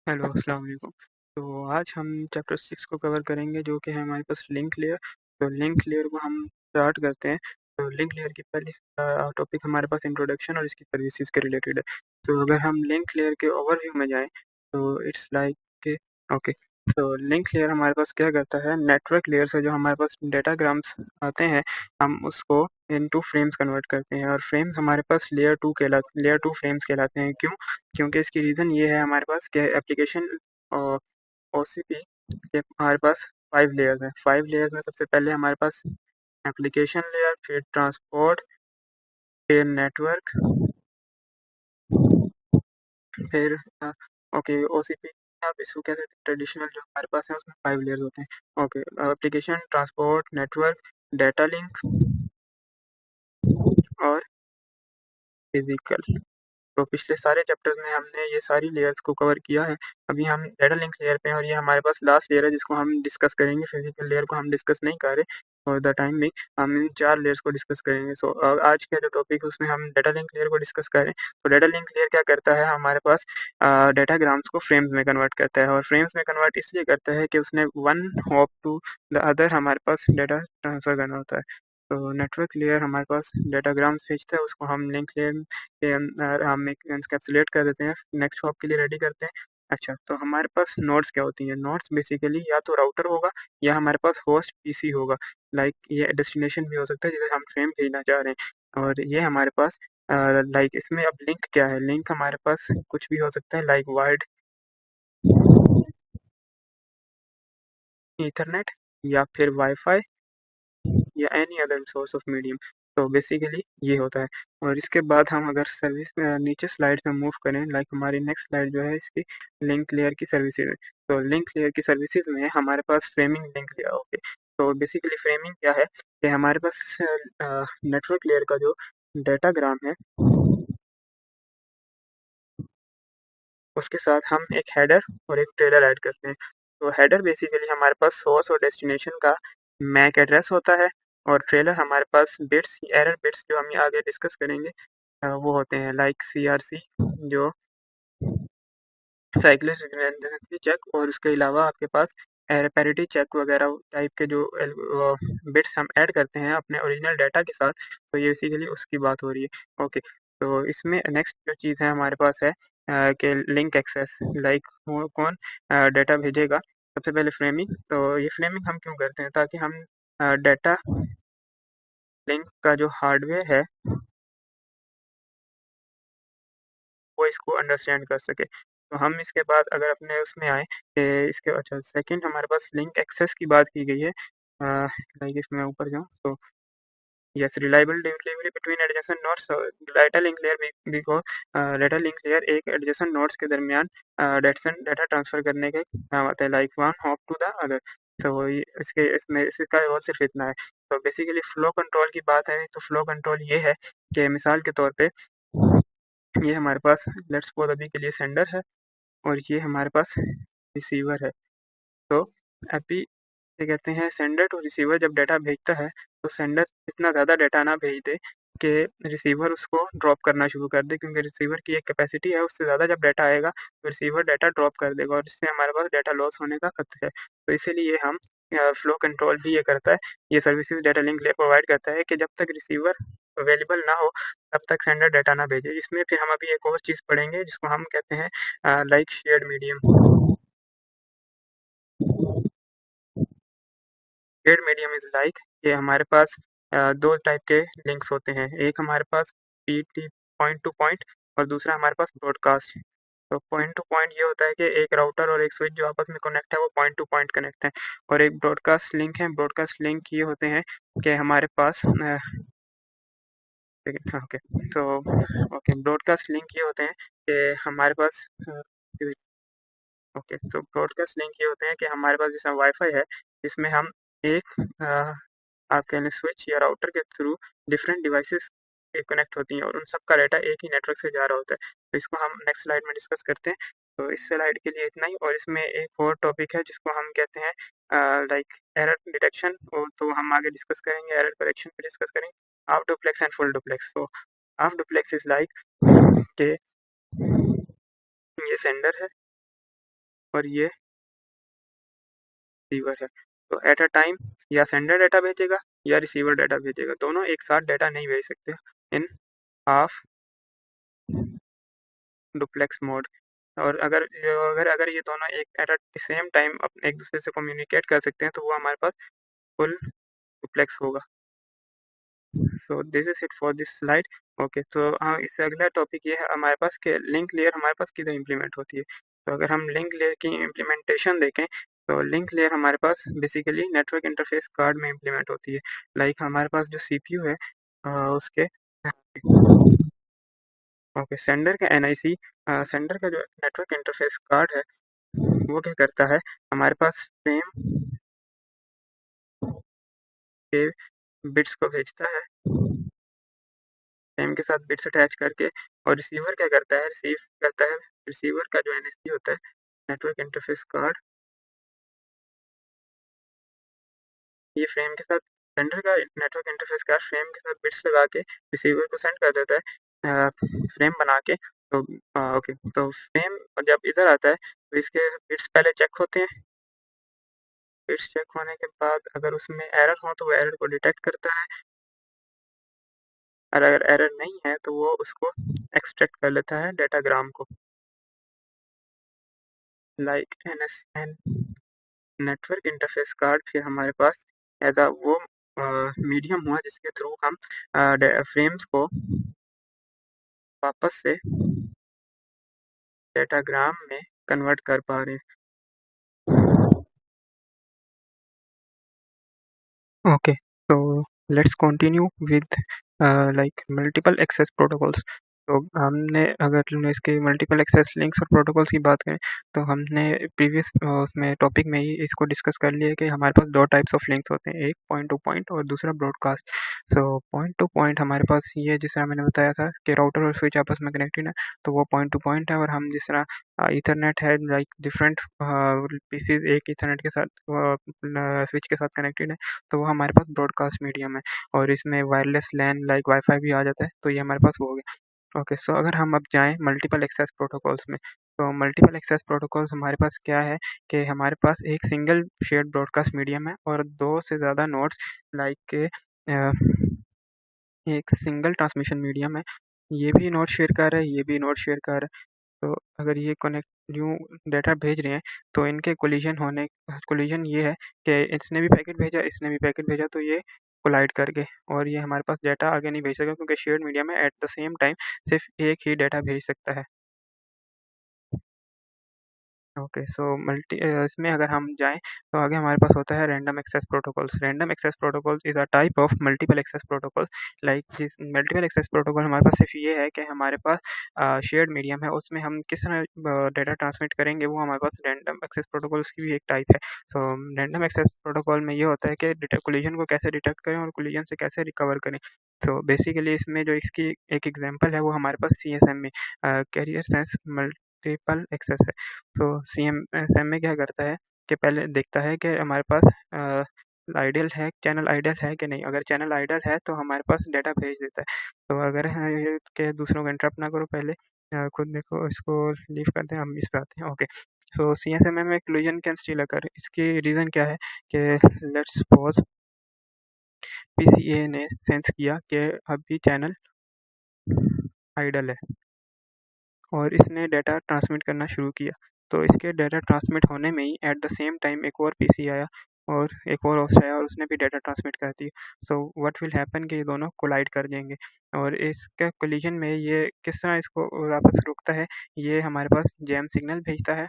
Hello, अस्सलाम वालेकुम। तो आज हम चैप्टर 6 को कवर करेंगे जो कि है हमारे पास लिंक लेयर। तो लिंक लेयर को हम स्टार्ट करते हैं। तो लिंक लेयर की पहली टॉपिक हमारे पास इंट्रोडक्शन और इसकी सर्विसेज के रिलेटेड है। तो अगर हम लिंक लेयर के ओवरव्यू में जाएं तो इट्स लाइक ओके। तो लिंक लेयर हमारे पास क्या करता है, नेटवर्क लेयर से जो हमारे पास डेटाग्राम्स आते हैं हम उसको इनटू फ्रेम्स कन्वर्ट करते हैं, और फ्रेम्स हमारे पास लेयर टू फ्रेम्स कहलाते हैं। क्यों? क्योंकि इसकी रीज़न ये है हमारे पास कि एप्लीकेशन ओसीपी के हमारे पास 5 लेयर्स हैं। 5 लेयर्स में सबसे पहले हमारे पास एप्लीकेशन लेयर, फिर ट्रांसपोर्ट, फिर नेटवर्क, फिर ओके ओसीपी आप इसको कहते हैं ट्रेडिशनल जो हमारे पास है उसमें 5 लेयर्स होते हैं। Okay, application, transport, network, data link और फिजिकल। तो पिछले सारे चैप्टर्स में हमने ये सारी लेयर्स को कवर किया है। अभी हम डेटा लिंक लेयर पे हैं और ये हमारे पास लास्ट लेयर है जिसको हम डिस्कस करेंगे। फिजिकल लेयर को हम डिस्कस नहीं कर रहे फॉर द टाइम में, हम इन 4 लेयर्स को डिस्कस करेंगे। सो आज का जो टॉपिक है उसमें हम डेटा लिंक लेयर को डिस्कस करें। तो डेटा लिंक लेयर क्या करता है, हमारे पास डेटाग्राम्स को फ्रेम्स में कन्वर्ट करता है, और फ्रेम्स में कन्वर्ट इसलिए करता है कि उसने one hop to the other हमारे पास डेटा ट्रांसफर करना होता है। तो नेटवर्क लेयर हमारे पास डेटाग्राम्स भेजता है, उसको हम लिंक लेयर के अंदर हम एक एनकैप्सुलेट कर देते हैं, नेक्स्ट हॉप के लिए रेडी करते हैं। अच्छा, तो हमारे पास नोड्स क्या होती हैं? नोड्स बेसिकली या तो राउटर होगा या हमारे पास होस्ट पीसी होगा। लाइक ये डेस्टिनेशन भी हो सकता है जिसे हम फ्रेम भेजना चाह रहे हैं। और ये हमारे पास लाइक इसमें अब लिंक क्या है? लिंक हमारे पास कुछ भी हो सकता है, लाइक वायर्ड ईथरनेट या फिर वाईफाई या any other source of medium. तो बेसिकली ये होता है। और इसके बाद हम अगर सर्विस नीचे स्लाइड में मूव करें, लाइक हमारी नेक्स्ट स्लाइड जो है इसकी लिंक लेयर की सर्विसेज है। तो लिंक लेयर की सर्विसेज में हमारे पास फ्रेमिंग लिंक लेयर। ओके, तो बेसिकली फ्रेमिंग क्या है कि हमारे पास नेटवर्क लेयर का जो डेटाग्राम है उसके साथ हम एक हेडर और एक ट्रेलर ऐड करते हैं। तो हेडर बेसिकली हमारे पास सोर्स और डेस्टिनेशन का मैक एड्रेस होता है, और ट्रेलर हमारे पास बिट्स, एरर बिट्स जो हम आगे डिस्कस करेंगे वो होते हैं, लाइक सीआरसी जो साइक्लिक चेक, और उसके अलावा आपके पास पैरिटी चेक वगैरह टाइप के जो बिट्स हम ऐड करते हैं अपने ओरिजिनल डाटा के साथ। तो ये बेसिकली उसकी बात हो रही है। ओके, तो इसमें नेक्स्ट जो चीज़ है हमारे पास है कि लिंक एक्सेस, लाइक कौन डाटा भेजेगा। सबसे पहले फ्रेमिंग। तो ये फ्रेमिंग हम क्यों करते हैं? ताकि हम डाटा लिंक का जो हार्डवेयर है वो इसको अंडरस्टैंड कर सके। तो हम इसके बाद अगर अपने उसमें आए कि इसके अच्छा सेकंड हमारे पास लिंक एक्सेस की बात की गई है। लाइक इसमें ऊपर जाऊँ तो yes, reliable delivery between adjacent nodes. Data link layer because data link layer एक एडजेसेंट नोड्स के दरमियान डाटा ट्रांसफर करने के काम आता है, like one hop to the other. तो इसके इसमें इसका और सिर्फ इतना है। तो बेसिकली फ्लो कंट्रोल की बात है, तो फ्लो कंट्रोल ये है कि मिसाल के तौर पे ये हमारे पास लेट्स सपोज अभी के लिए सेंडर है और ये हमारे पास रिसीवर है। तो अभी क्या कहते हैं, सेंडर टू रिसीवर जब डाटा भेजता है तो सेंडर इतना ज़्यादा डाटा ना भेज दे कि रिसीवर उसको ड्रॉप करना शुरू कर दे, क्योंकि रिसीवर की एक कैपेसिटी है, उससे ज़्यादा जब डाटा आएगा तो रिसीवर डाटा ड्रॉप कर देगा और इससे हमारे पास डाटा लॉस होने का खतरा है। तो इसीलिए हम फ्लो कंट्रोल भी ये करता है, ये सर्विसेज डाटा लिंक ले प्रोवाइड करता है कि जब तक रिसीवर अवेलेबल ना हो तब तक सेंडर डाटा ना भेजे। इसमें फिर हम अभी एक और चीज़ पढ़ेंगे जिसको हम कहते हैं like shared medium. Shared medium is like ये हमारे पास दो टाइप के लिंक्स होते हैं। एक हमारे पास पीटी पॉइंट टू पॉइंट, और दूसरा हमारे पास ब्रॉडकास्ट। तो पॉइंट टू पॉइंट ये होता है कि एक राउटर और एक स्विच जो आपस में कनेक्ट है वो पॉइंट टू पॉइंट कनेक्ट है। और एक ब्रॉडकास्ट लिंक है। ब्रॉडकास्ट लिंक ये होते हैं कि हमारे पास ओके, तो ओके ब्रॉडकास्ट लिंक ये होते हैं कि हमारे पास ओके, तो ब्रॉडकास्ट लिंक ये होते हैं कि हमारे पास जैसा वाईफाई है जिसमें हम एक आप कह लें स्विच या राउटर के थ्रू डिफरेंट डिवाइसेस के कनेक्ट होती हैं और उन सब का डाटा एक ही नेटवर्क से जा रहा होता है। तो इसको हम नेक्स्ट स्लाइड में डिस्कस करते हैं। तो इस स्लाइड के लिए इतना ही, और इसमें एक और टॉपिक है जिसको हम कहते हैं लाइक एरर डिटेक्शन। तो हम आगे डिस्कस करेंगे, एरर करेक्शन पे डिस्कस करेंगे, half duplex and full duplex. तो हाफ डुप्लेक्स इज लाइक के ये सेंडर है और ये रिसीवर है। तो एट अ टाइम या सेंडर डाटा भेजेगा या रिसीवर डाटा भेजेगा, दोनों एक साथ डाटा नहीं भेज सकते इन हाफ डुप्लेक्स मोड। और अगर ये दोनों एक एट अ सेम टाइम एक दूसरे से कम्युनिकेट कर सकते हैं तो वो हमारे पास फुल डुप्लेक्स होगा। So this is it for this slide. Okay, तो इससे अगला टॉपिक ये है हमारे पास कि लिंक लेयर हमारे पास किधर इम्प्लीमेंट होती है। तो अगर हम लिंक लेयर की इम्प्लीमेंटेशन देखें तो लिंक लेयर हमारे पास बेसिकली नेटवर्क इंटरफेस कार्ड में इम्प्लीमेंट होती है। लाइक हमारे पास जो सीपीयू है उसके ओके, सेंडर का एनआईसी सेंडर का जो नेटवर्क इंटरफेस कार्ड है वो क्या करता है, हमारे पास फ्रेम के बिट्स को भेजता है फ्रेम के साथ बिट्स अटैच करके, और रिसीवर क्या करता है, रिसीव करता है। रिसीवर का जो एनएससी होता है, नेटवर्क इंटरफेस कार्ड, ये फ्रेम के साथ सेंडर का नेटवर्क इंटरफेस कार्ड फ्रेम के साथ बिट्स लगा के रिसीवर को सेंड कर देता है फ्रेम बना के। तो ओके, तो फ्रेम जब इधर आता है तो इसके बिट्स पहले चेक होते हैं। बिट्स चेक होने के बाद अगर उसमें एरर हो तो वो एरर को डिटेक्ट करता है, और अगर एरर नहीं है तो वो उसको एक्सट्रैक्ट कर लेता है डेटाग्राम को। लाइक एनएसएन नेटवर्क इंटरफेस कार्ड फिर हमारे पास एज वो मीडियम हुआ जिसके थ्रू हम फ्रेम्स को वापस से डेटाग्राम में कन्वर्ट कर पा रहे हैं। Okay, so let's continue with like multiple access protocols. तो हमने अगर इसके मल्टीपल एक्सेस लिंक्स और प्रोटोकॉल्स की बात करें तो हमने प्रीवियस उसमें टॉपिक में ही इसको डिस्कस कर लिया है कि हमारे पास दो टाइप्स ऑफ लिंक्स होते हैं, एक पॉइंट टू पॉइंट और दूसरा broadcast. So point two point हमारे पास ये जिस तरह मैंने बताया था कि राउटर और स्विच आपस में कनेक्टेड है, तो वो पॉइंट टू पॉइंट है। और हम जिस तरह ईथरनेट है, लाइक डिफरेंट पीसीज एक ईथरनेट के साथ स्विच के साथ कनेक्टेड है, तो वो हमारे पास ब्रॉडकास्ट मीडियम है। और इसमें वायरलेस लैन लाइक वाईफाई भी आ जाता है, तो ये हमारे पास वो हो गया। ओके, सो अगर हम अब जाएं मल्टीपल एक्सेस प्रोटोकॉल्स में, तो मल्टीपल एक्सेस प्रोटोकॉल्स हमारे पास क्या है कि हमारे पास एक सिंगल शेयर्ड ब्रॉडकास्ट मीडियम है और दो से ज़्यादा नोड्स लाइक एक सिंगल ट्रांसमिशन मीडियम है। ये भी नोड शेयर कर रहा है, ये भी नोड शेयर कर रहा है। तो अगर ये कनेक्ट न्यू डाटा भेज रहे हैं तो इनके कोलिजन ये है कि इसने भी पैकेट भेजा, इसने भी पैकेट भेजा, तो ये कोलाइड कर गए और ये हमारे पास डाटा आगे नहीं भेज सका क्योंकि शेयर्ड मीडिया में एट द सेम टाइम सिर्फ एक ही डाटा भेज सकता है। ओके, सो इसमें अगर हम जाएं तो आगे हमारे पास होता है random access protocols. Random access protocols is a type of multiple access protocol. Like जिस मल्टीपल एक्सेस प्रोटोकॉल हमारे पास सिर्फ ये है कि हमारे पास शेयर्ड मीडियम है, उसमें हम किस तरह डाटा ट्रांसमिट करेंगे, वो हमारे पास रैंडम एक्सेस प्रोटोकॉल्स की भी एक टाइप है। सो रैंडम एक्सेस प्रोटोकॉल में ये होता है कि कोलिजन को कैसे डिटेक्ट करें और कोलिजन से कैसे रिकवर करें। सो बेसिकली इसमें जो इसकी एक एग्जांपल है वो हमारे पास सीएसएम में कैरियर सेंस मल्टीपल एक्सेस है। तो सीएमएसएम में क्या करता है कि पहले देखता है कि हमारे पास आइडियल है, चैनल आइडियल है कि नहीं। अगर चैनल आइडियल है तो हमारे पास डाटा भेज देता है। तो अगर है कि दूसरों को इंटरप्ट ना करो, पहले खुद देखो, इसको लीव करते हैं, हम इस पे आते हैं। ओके, सो सीएसएमए में कोलिजन कैन स्टिल अकर। इसकी रीज़न क्या है कि लेट्स सपोज पीसीए ने सेंस किया कि अभी चैनल आइडल है और इसने डाटा ट्रांसमिट करना शुरू किया। तो इसके डाटा ट्रांसमिट होने में ही एट द सेम टाइम एक और पीसी आया और एक और होस्ट आया और उसने भी डाटा ट्रांसमिट कर दिया। सो व्हाट विल हैपन कि ये दोनों कोलाइड कर जाएंगे। और इसका कोलिजन में ये किस तरह इसको वापस रुकता है, ये हमारे पास जैम सिग्नल भेजता है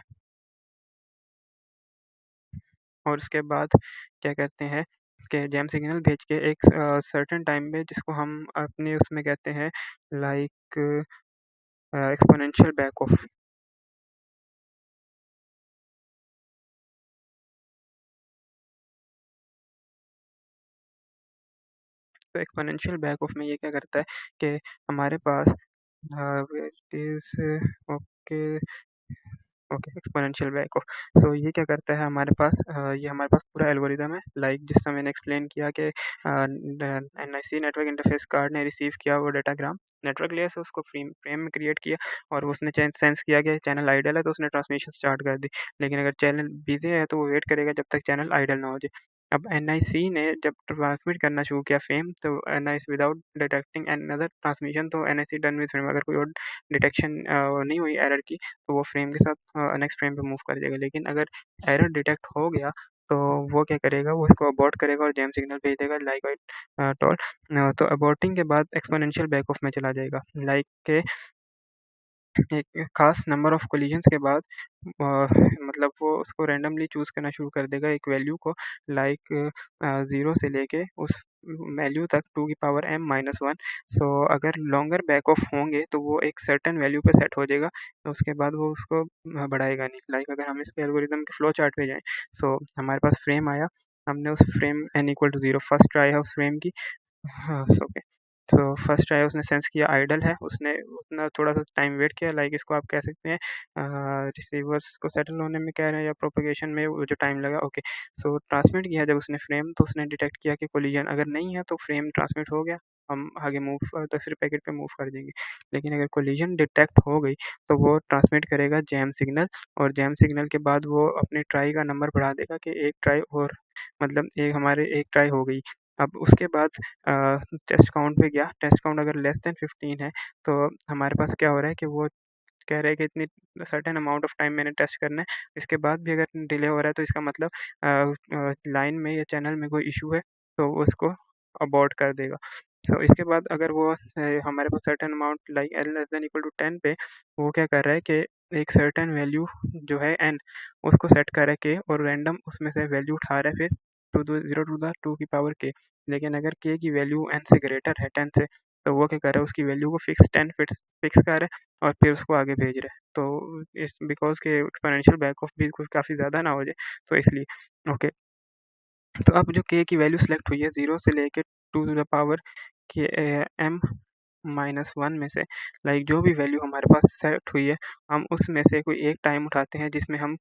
और उसके बाद क्या कहते हैं कि जैम सिग्नल भेज के एक सर्टेन टाइम में, जिसको हम अपने उसमें कहते हैं लाइक एक्सपोनेंशियल बैक ऑफ। तो एक्सपोनेंशियल बैक ऑफ में ये क्या करता है कि हमारे पास wait is okay okay exponential back off. So ये क्या करता है हमारे पास ये हमारे पास पूरा एल्गोरिदम है, लाइक जिस समय मैंने एक्सप्लेन किया कि एनआईसी नेटवर्क इंटरफेस कार्ड ने रिसीव किया वो डाटाग्राम, नेटवर्क लेयर से उसको फ्रेम में क्रिएट किया और उसने सेंस किया कि चैनल आइडल है तो उसने ट्रांसमिशन स्टार्ट कर दी। लेकिन अगर चैनल बिजी है तो वो वेट करेगा जब तक चैनल आइडल ना हो जाए। अब एनआईसी ने जब ट्रांसमिट करना शुरू किया फ्रेम, तो NIC without detecting another transmission, तो एनआईसी डन विद फ्रेम। अगर कोई और डिटेक्शन नहीं हुई एरर की तो वो फ्रेम के साथ नेक्स्ट फ्रेम पे मूव कर जाएगा। लेकिन अगर एरर डिटेक्ट हो गया तो वो क्या करेगा, वो इसको अबॉर्ट करेगा और जैम सिग्नल भेज देगा लाइक आई टोल्ड। तो अबॉर्टिंग के बाद एक्सपोनेंशियल बैक ऑफ में चला जाएगा, लाइक के एक खास नंबर ऑफ कोलिजन्स के बाद मतलब वो उसको रैंडमली चूज़ करना शुरू कर देगा एक वैल्यू को, लाइक 0 से लेके उस वैल्यू तक टू की पावर m-1। सो अगर लॉन्गर बैक ऑफ होंगे तो वो एक सर्टेन वैल्यू पे सेट हो जाएगा, तो उसके बाद वो उसको बढ़ाएगा नहीं। लाइक अगर हम इसके एल्गोरिदम के फ्लो चार्ट पे जाएँ, सो हमारे पास फ्रेम आया, हमने उस फ्रेम n=0 फर्स्ट ट्राई है उस फ्रेम की। हाँ, ओके। तो फर्स्ट ट्राई उसने सेंस किया आइडल है, उसने उतना थोड़ा-सा टाइम वेट किया, लाइक इसको आप कह सकते हैं रिसीवर्स को सेटल होने में कह रहे हैं या प्रोपेगेशन में वो जो टाइम लगा, ओके। सो ट्रांसमिट किया जब उसने फ्रेम, तो उसने डिटेक्ट किया कि कोलिजन अगर नहीं है तो फ्रेम ट्रांसमिट हो गया, हम आगे मूव दूसरे पैकेट पे मूव कर देंगे। लेकिन अगर कोलिजन डिटेक्ट हो गई तो वो ट्रांसमिट करेगा जैम सिग्नल, और जैम सिग्नल के बाद वो अपनी ट्राई का नंबर बढ़ा देगा कि एक ट्राई और, मतलब एक हमारे एक ट्राई हो गई। अब उसके बाद टेस्ट काउंट पे गया, टेस्ट काउंट अगर लेस देन 15 है तो हमारे पास क्या हो रहा है कि वो कह रहा है कि इतनी सर्टेन अमाउंट ऑफ टाइम मैंने टेस्ट करना है, इसके बाद भी अगर डिले हो रहा है तो इसका मतलब लाइन में या चैनल में कोई इशू है, तो वो उसको अबॉर्ट कर देगा। सो इसके बाद अगर वो हमारे पास certain amount like L less than equal to 10 पे वो क्या कर रहा है कि एक सर्टेन वैल्यू जो है एन, उसको सेट कर के और रैंडम उसमें से वैल्यू उठा रहा है फिर टू द 0 टू द 2 की पावर के। लेकिन अगर के की वैल्यू एन से ग्रेटर है 10 से, तो वो क्या कर रहा है, उसकी वैल्यू को फिक्स 10 फिक्स कर रहा है और फिर उसको आगे भेज रहा है। तो इस बिकॉज़ के एक्सपोनेंशियल बैक ऑफ भी कुछ काफ़ी ज़्यादा ना हो जाए, तो इसलिए। ओके, तो अब जो के की वैल्यू सेलेक्ट हुई है 0 से लेके 2 टू द पावर के m-1 में से, लाइक जो भी वैल्यू हमारे पास सेट हुई है, हम उसमें से कोई एक टाइम उठाते हैं जिसमें हम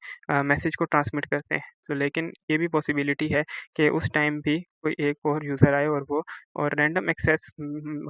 मैसेज को ट्रांसमिट करते हैं। तो लेकिन ये भी पॉसिबिलिटी है कि उस टाइम भी कोई एक और यूज़र आए और वो, और रैंडम एक्सेस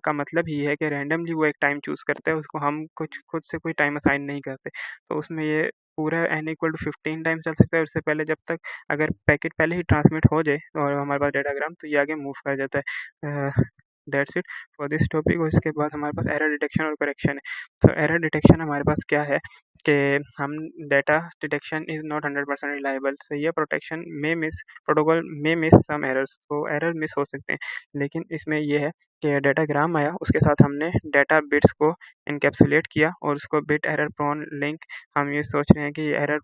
का मतलब ये है कि रैंडमली वो एक टाइम चूज़ करता है, उसको हम कुछ खुद से कोई टाइम असाइन नहीं करते। तो उसमें ये पूरा n=15 टाइम चल सकता है, उससे पहले जब तक अगर पैकेट पहले ही ट्रांसमिट हो जाए और हमारे पास डाटाग्राम, तो ये आगे मूव कर जाता है। That's it for this topic. और इसके बाद हमारे पास एरर डिटेक्शन और करेक्शन है। तो एरर डिटेक्शन हमारे पास क्या है कि हम data detection is not 100% reliable. सही है, प्रोटोकॉल में मिस सम एरर्स, तो एरर मिस हो सकते हैं। लेकिन इसमें ये है कि डाटाग्राम आया, उसके साथ हमने डाटा बिट्स को एनकैप्सुलेट किया और उसको बिट एरर प्रोन लिंक, हम ये सोच रहे हैं कि ये एरर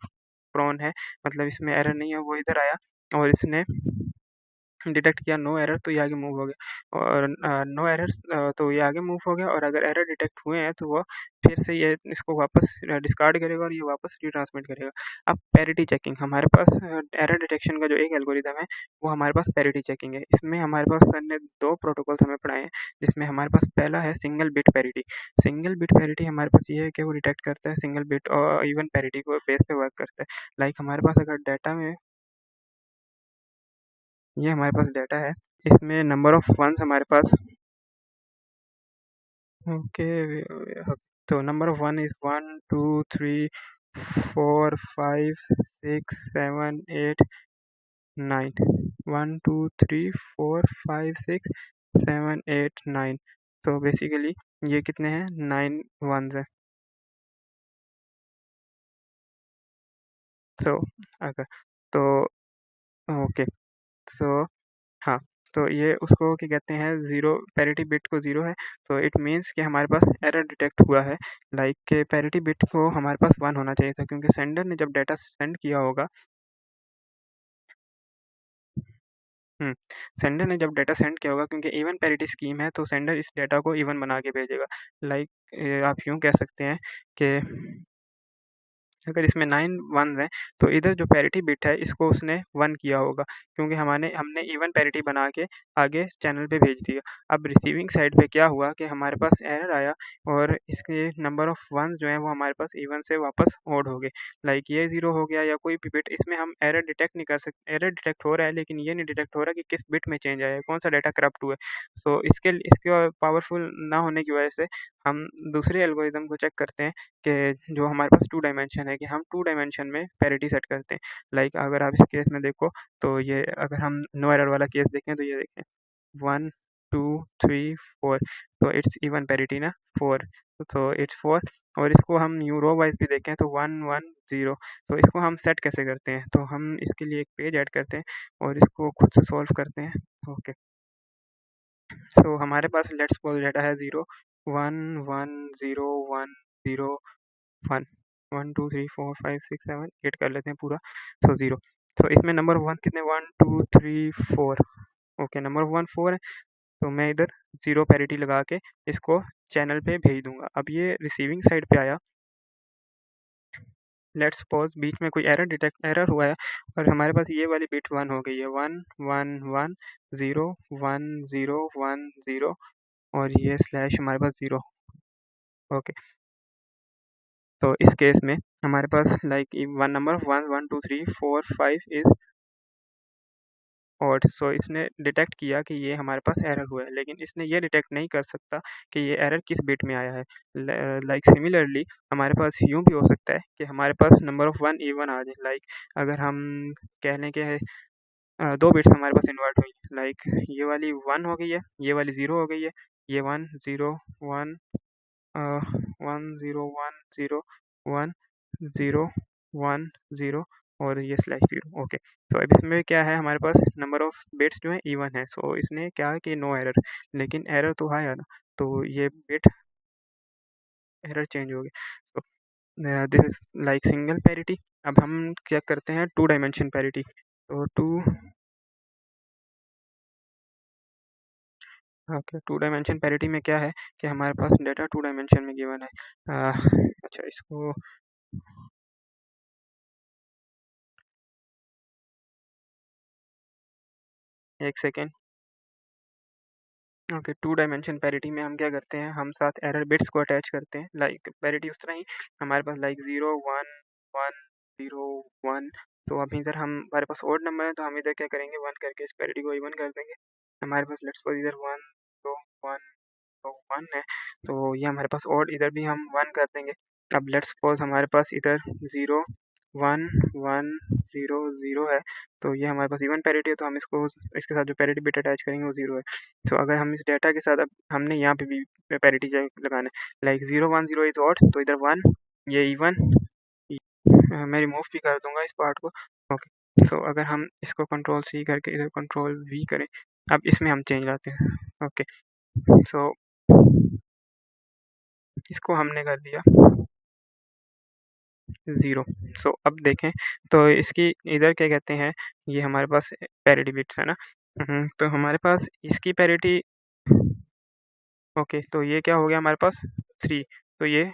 प्रोन है, मतलब इसमें एरर नहीं है, वो इधर आया और इसने डिटेक्ट किया नो एरर, तो ये आगे मूव हो गया, और नो एरर्स तो ये आगे मूव हो गया। और अगर एरर डिटेक्ट हुए हैं तो वो फिर से ये इसको वापस डिस्कार्ड करेगा और ये वापस रिट्रांसमिट करेगा। अब पैरिटी चेकिंग हमारे पास, एरर डिटेक्शन का जो एक एल्गोरिदम है वो हमारे पास पैरिटी चेकिंग है। इसमें हमारे पास सर ने 2 प्रोटोकॉल्स हमें पढ़ाए हैं, जिसमें हमारे पास पहला है single bit parity. Single bit parity हमारे पास ये है कि वो डिटेक्ट करता है सिंगल बिट और इवन पैरिटी को बेस पे वर्क करता है। लाइक हमारे पास अगर डाटा में, ये हमारे पास डाटा है, इसमें नंबर ऑफ वंस हमारे पास, ओके, तो नंबर ऑफ वन इज 1 2 3 4 5 6 7 8 9, 1 2 3 4 5 6 7 8 9। तो बेसिकली ये कितने हैं, 9 वंस हैं। सो अगर, तो ओके, सो हाँ, तो ये उसको क्या कहते हैं, ज़ीरो पैरिटी बिट को ज़ीरो है, तो इट मीन्स कि हमारे पास एरर डिटेक्ट हुआ है। लाइक के पैरिटी बिट को हमारे पास 1 होना चाहिए था, क्योंकि सेंडर ने जब डाटा सेंड किया होगा, हुँ, सेंडर ने जब डाटा सेंड किया होगा, क्योंकि इवन पैरिटी स्कीम है, तो सेंडर इस डाटा को इवन बना के भेजेगा। लाइक आप यूँ कह सकते हैं कि अगर इसमें 9 वन्स हैं, तो इधर जो पैरिटी बिट है इसको उसने 1 किया होगा, क्योंकि हमने इवन पैरिटी बना के आगे चैनल पे भेज दिया। अब रिसीविंग साइड पे क्या हुआ कि हमारे पास एरर आया और इसके नंबर ऑफ वन्स जो हैं वो हमारे पास इवन से वापस ओड हो गए। लाइक ये 0 हो गया या कोई भी बिट, इसमें हम एरर डिटेक्ट नहीं कर सकते। एरर डिटेक्ट हो रहा है लेकिन ये नहीं डिटेक्ट हो रहा कि किस बिट में चेंज आया है, कौन सा डाटा करप्ट हुआ है। सो इसके पावरफुल ना होने की वजह से हम दूसरे एल्गोरिदम को चेक करते हैं कि जो हमारे पास 2 डायमेंशन है कि हम 2 डायमेंशन में पैरिटी सेट करते हैं। लाइक अगर आप इस केस में देखो तो ये अगर हम नो एरर वाला केस देखें तो ये देखें 1 2 3 4 तो इट्स इवन पैरिटी ना 4 तो इट्स 4 और इसको हम यूं रो वाइज भी देखें तो 1 1 0 तो इसको हम सेट कैसे करते हैं तो हम इसके लिए एक पेज ऐड करते हैं और इसको खुद से सॉल्व करते हैं। ओके सो हमारे पास लेट्स सपोज डाटा है 0 1 1 0 1 0 1 1 2 3 4 5 6 7 8 कर लेते हैं पूरा सो 0 सो इसमें नंबर वन कितने 1 2 3 4 ओके नंबर वन 4 है तो मैं इधर जीरो पैरिटी लगा के इसको चैनल पे भेज दूंगा। अब ये रिसीविंग साइड पे आया लेट्स सपोज बीच में कोई एरर हुआ है और हमारे पास ये वाली बिट 1 हो गई है 1 1 1 0 1 0 1 0 और ये स्लैश हमारे पास 0 ओके तो इस केस में हमारे पास लाइक वन नंबर 1 1 2 3 4 5 इज और सो इसने डिटेक्ट किया कि ये हमारे पास एरर हुआ है लेकिन इसने ये डिटेक्ट नहीं कर सकता कि ये एरर किस बिट में आया है। लाइक सिमिलरली हमारे पास यूं भी हो सकता है कि हमारे पास नंबर ऑफ वन इवन आ जाए लाइक अगर हम कह लें कि दो बिट्स हमारे पास इन्वर्ट हुई लाइक ये वाली 1 हो गई है ये वाली 0 हो गई है ये 1 0 1 1 0 1 0 1 0 1 0 और ये स्लैश 0 ओके तो अब इसमें क्या है हमारे पास नंबर ऑफ बिट्स जो है इवन है सो इसने क्या है कि नो एरर लेकिन एरर तो आया ना तो ये बिट एरर चेंज हो गई so this is like single parity. अब हम क्या करते हैं 2 डायमेंशन पैरिटी तो 2 ओके 2 डायमेंशन पैरिटी में क्या है कि हमारे पास डेटा 2 डायमेंशन में गिवन है अच्छा इसको एक सेकेंड ओके 2 डायमेंशन पैरिटी में हम क्या करते हैं हम साथ एरर बिट्स को अटैच करते हैं लाइक पैरिटी उस तरह ही हमारे पास लाइक 0 1 1 0 1 तो अभी इधर हम हमारे पास ओड नंबर है तो हम इधर क्या करेंगे 1 करके इस पैरिटी को इवन कर देंगे हमारे पास लेट्स सपोज इधर 1 तो 1 तो 1 है तो ये हमारे पास ओड इधर भी हम 1 कर देंगे। अब लेट्स सपोज हमारे पास इधर 0 1 1 0 0 है तो ये हमारे पास इवन पैरिटी है तो हम इसको इसके साथ जो पैरिटी बिट अटैच करेंगे वो 0 है। तो अगर हम इस डेटा के साथ अब हमने यहाँ पे भी पैरिटी लगाना है लाइक 0 1 0 इज ऑड तो इधर 1 ये इवन मैं रिमूव भी कर दूंगा इस पार्ट को ओके सो अगर हम इसको कंट्रोल सी करके इधर कंट्रोल वी करें अब इसमें हम चेंज लाते हैं ओके सो इसको हमने कर दिया 0 सो अब देखें तो इसकी इधर क्या कहते हैं ये हमारे पास पैरिटी बिट्स है ना तो हमारे पास इसकी पैरिटी ओके तो ये क्या हो गया हमारे पास 3 तो ये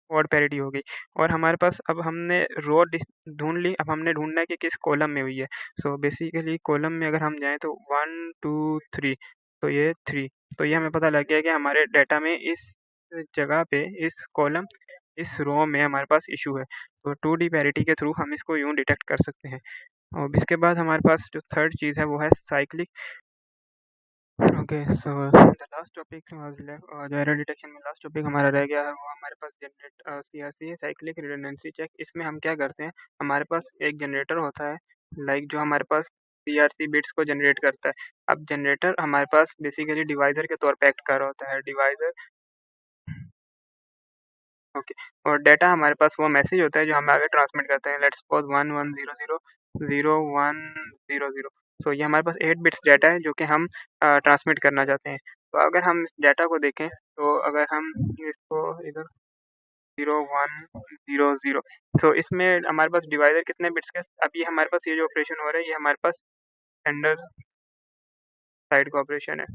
ऑड पैरिटी हो गई और हमारे पास अब हमने रो ढूंढ ली अब हमने ढूंढना है कि किस कॉलम में हुई है सो बेसिकली कॉलम में अगर हम जाएं तो 1 2 3 तो ये 3 तो ये हमें पता लग गया कि हमारे डाटा में इस जगह पे इस कॉलम इस रो में हमारे पास इशू है तो 2D पैरिटी के थ्रू हम इसको यूं डिटेक्ट कर सकते हैं। और इसके बाद हमारे पास जो थर्ड चीज़ है वो है cyclic okay so the last topic जो एरर डिटेक्शन में लास्ट टॉपिक हमारा रह गया है वो हमारे पास जनरेट सीआरसी है साइक्लिक रिडंडेंसी चेक इसमें हम क्या करते हैं हमारे पास एक जनरेटर होता है लाइक जो हमारे पास सीआरसी बिट्स को जनरेट करता है। अब जनरेटर हमारे पास बेसिकली डिवाइजर के तौर पे एक्ट कर रहा होता है डिवाइजर ओके और डाटा हमारे पास वो मैसेज होता है जो हम आगे ट्रांसमिट करते हैं लेट्स सपोज 1 1 0 0 0 1 0 0 सो ये हमारे पास 8 बिट्स डाटा है जो कि हम ट्रांसमिट करना चाहते हैं। तो अगर हम इस डाटा को देखें तो अगर हम इसको इधर 0 1 0 0 सो इसमें हमारे पास डिवाइजर कितने बिट्स के अब ये हमारे पास ये जो ऑपरेशन हो रहा है ये हमारे पास स्टैंडर्ड साइड का ऑपरेशन है।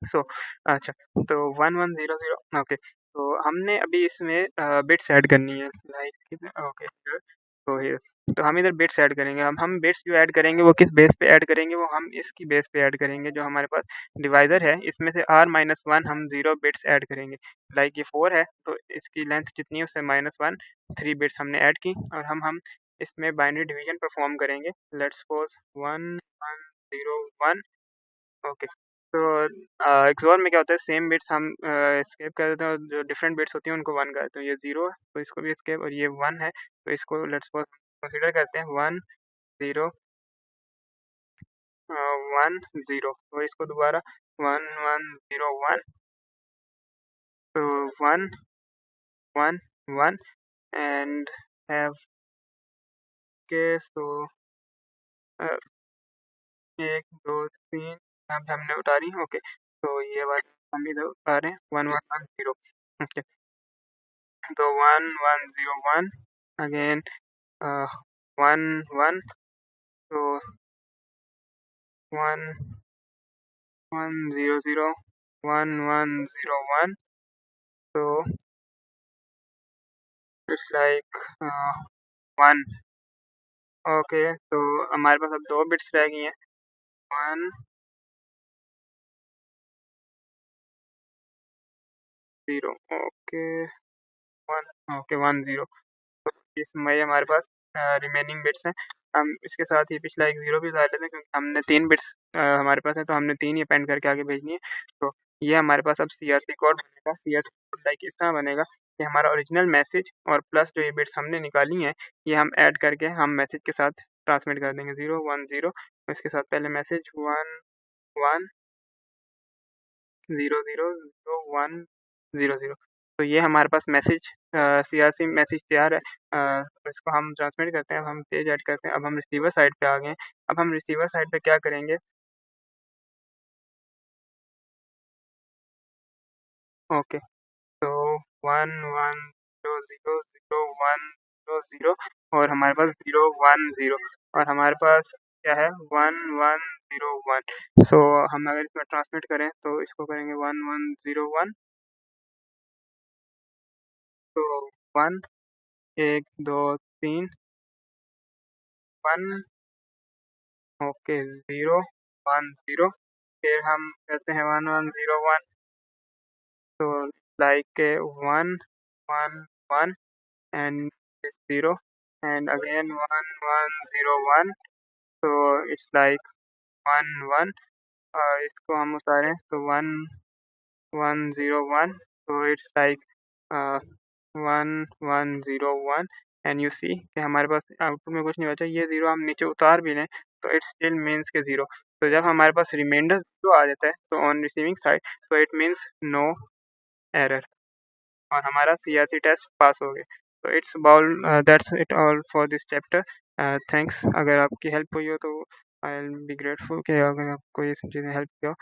सो अच्छा तो 1 1 0 0 ओके तो हमने अभी इसमें बिट्स ऐड करनी है लाइक कितने ओके तो ये तो हम इधर बिट्स ऐड करेंगे अब हम बिट्स जो ऐड करेंगे वो किस बेस पे ऐड करेंगे वो हम इसकी बेस पे ऐड करेंगे जो हमारे पास डिवाइजर है इसमें से r-1 हम 0 बिट्स ऐड करेंगे लाइक ये 4 है तो इसकी लेंथ जितनी है उससे -1 3 बिट्स हमने ऐड की और हम इसमें बाइनरी डिवीजन परफॉर्म करेंगे लेट्स सपोज 1 1 0 1 ओके तो एक्सोर में क्या होता है, सेम बिट्स हम एस्केप कर देते हैं और जो डिफरेंट बिट्स होती हैं उनको 1 कर देते हैं। ये 0 है तो इसको भी एस्केप, और ये 1 है तो इसको लेट्स सपोज कंसीडर करते हैं 1 0 1 0, और इसको दोबारा 1 1 0 1, तो 1 1 1 एंड हैव के, सो 1 2 3 यहाँ पे हमने उतारी, ओके। तो ये वाली हम इधर उतार रहे हैं 1 1 1 0, ओके। तो 1 1 0 1 अगेन 1 1, तो 1 1 0 0 1 1 0 1, so it's like 1, ओके। तो हमारे पास अब 2 बिट्स रह गई हैं, 1 0, ओके 1, ओके 1 0। तो इसमें हमारे पास रिमेनिंग बिट्स हैं। हम इसके साथ ही पिछला एक 0 भी उतार लेते हैं क्योंकि हमने 3 बिट्स हमारे पास है, तो हमने 3 ही अपेंड करके आगे भेजनी है। तो ये हमारे पास अब सीआरसी कोड बनेगा। सीआरसी कोड लाइक इस तरह बनेगा कि हमारा ओरिजिनल मैसेज और प्लस जो ये बिट्स हमने निकाली हैं ये हम ऐड करके हम मैसेज के साथ ट्रांसमिट कर देंगे 0 1 0। इसके साथ पहले मैसेज 1 1 0 0 0 1 0 0। तो ये हमारे पास मैसेज सीआरसी मैसेज तैयार है। तो इसको हम ट्रांसमिट करते हैं, अब हम पेज ऐड करते हैं। अब हम रिसीवर साइड पे आ गए हैं। अब हम रिसीवर साइड पे क्या करेंगे, ओके। तो 1 1 0 0 0 1 0 0 और हमारे पास 0 1 0, और हमारे पास क्या है 1 1 0 1। सो हम अगर इसमें ट्रांसमिट करें तो इसको करेंगे 1 1 0 1, तो 1 1 2 3 1, ओके 0 1 0। फिर हम कहते हैं 1 1 0 1, तो like 1 1 1 and it's 0, and again 1 1 0 1, so it's like 1 1। इसको हम उतारें तो 1 1 0 1, so it's like 1 1 0 1, and you see कि हमारे पास आउटपुट में कुछ नहीं बचा। ये 0 हम नीचे उतार भी लें तो इट स्टिल मीन्स के 0। तो जब हमारे पास रिमाइंडर 0 आ जाता है तो ऑन रिसीविंग साइड तो इट मीन्स नो एरर, और हमारा सीआरसी टेस्ट पास हो गया। तो it's about that's it all for this chapter. Thanks. अगर आपकी हेल्प हुई हो तो आई विल बी ग्रेटफुल कि अगर आपको ये सब चीज़ें हेल्प किया हो।